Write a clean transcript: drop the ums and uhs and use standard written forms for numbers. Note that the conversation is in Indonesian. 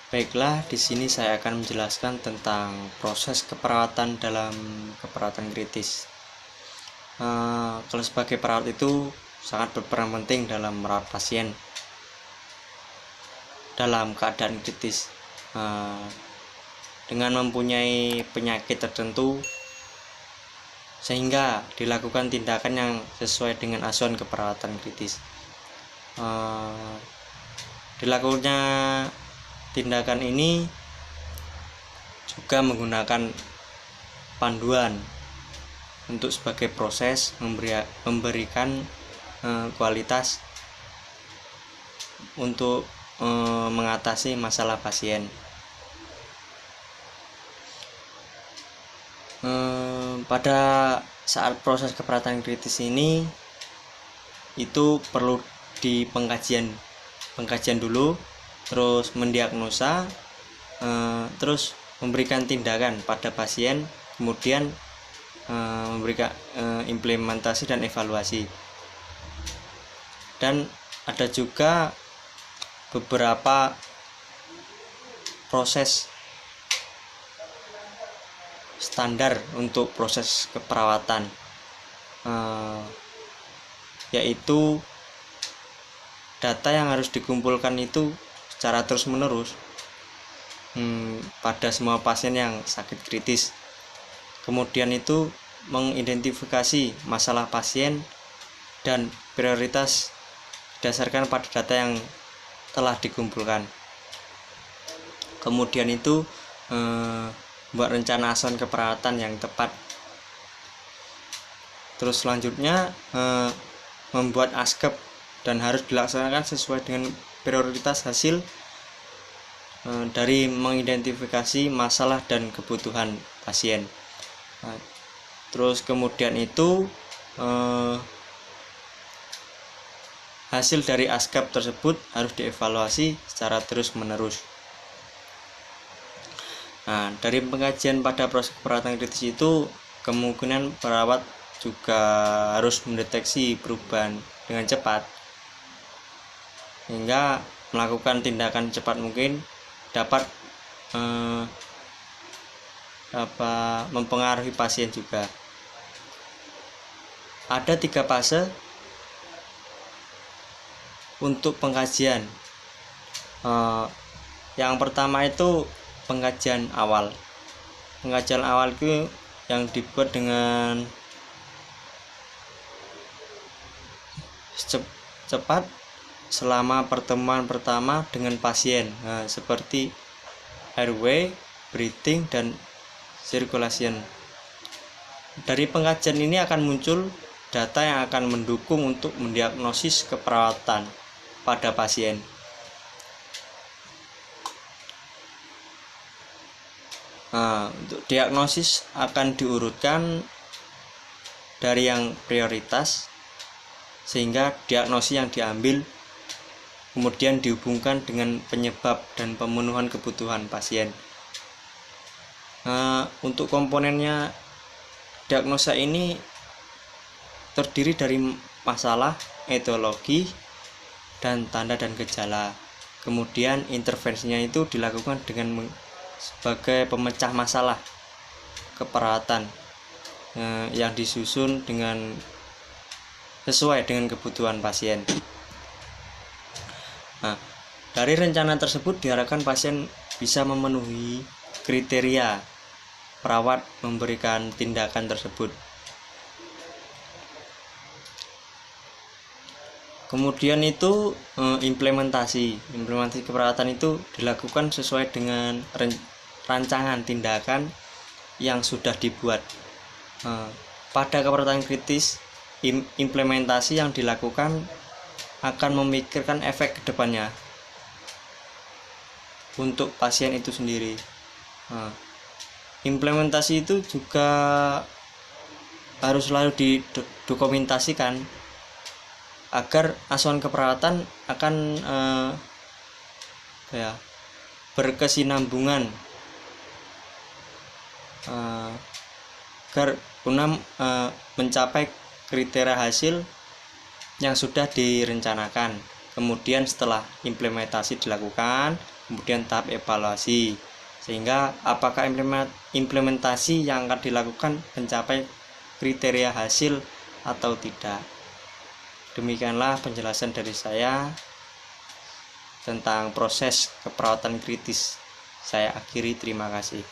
Baiklah, di sini saya akan menjelaskan tentang proses keperawatan dalam keperawatan kritis. Kalau sebagai perawat itu sangat berperan penting dalam merawat pasien dalam keadaan kritis. Dengan mempunyai penyakit tertentu, sehingga dilakukan tindakan yang sesuai dengan asuhan keperawatan kritis. Dilakukannya tindakan ini juga menggunakan panduan untuk sebagai proses memberikan kualitas untuk mengatasi masalah pasien. Pada saat proses keperawatan kritis ini itu perlu di pengkajian dulu, terus mendiagnosa, terus memberikan tindakan pada pasien, kemudian memberikan implementasi dan evaluasi. Dan ada juga beberapa proses standar untuk proses keperawatan, yaitu data yang harus dikumpulkan itu secara terus-menerus pada semua pasien yang sakit kritis. Kemudian itu mengidentifikasi masalah pasien dan prioritas berdasarkan pada data yang telah dikumpulkan. Kemudian itu membuat rencana asuhan keperawatan yang tepat. Terus selanjutnya membuat ASKEP, dan harus dilaksanakan sesuai dengan prioritas hasil dari mengidentifikasi masalah dan kebutuhan pasien. Terus kemudian itu hasil dari ASKEP tersebut harus dievaluasi secara terus-menerus. Dari pengkajian pada proses keperawatan kritis itu, kemungkinan perawat juga harus mendeteksi perubahan dengan cepat, hingga melakukan tindakan cepat mungkin dapat mempengaruhi pasien juga. Ada 3 fase untuk pengkajian. Yang pertama itu pengkajian awal. Pengkajian awal itu yang dibuat dengan cepat selama pertemuan pertama dengan pasien, seperti airway, breathing, dan circulation. Dari pengkajian ini akan muncul data yang akan mendukung untuk mendiagnosis keperawatan pada pasien. Untuk diagnosis akan diurutkan dari yang prioritas, sehingga diagnosis yang diambil kemudian dihubungkan dengan penyebab dan pemenuhan kebutuhan pasien. Untuk komponennya diagnosa ini terdiri dari masalah, etiologi, dan tanda dan gejala. Kemudian intervensinya itu dilakukan dengan sebagai pemecah masalah keperawatan yang disusun dengan sesuai dengan kebutuhan pasien. Dari rencana tersebut diharapkan pasien bisa memenuhi kriteria perawat memberikan tindakan tersebut. Kemudian itu implementasi keperawatan itu dilakukan sesuai dengan rancangan tindakan yang sudah dibuat. Pada keperawatan kritis, implementasi yang dilakukan akan memikirkan efek kedepannya untuk pasien itu sendiri. Implementasi itu juga harus selalu didokumentasikan agar asuhan keperawatan akan berkesinambungan, agar guna mencapai kriteria hasil yang sudah direncanakan. Kemudian setelah implementasi dilakukan, kemudian tahap evaluasi, sehingga apakah implementasi yang akan dilakukan mencapai kriteria hasil atau tidak. Demikianlah penjelasan dari saya tentang proses keperawatan kritis. Saya akhiri, terima kasih.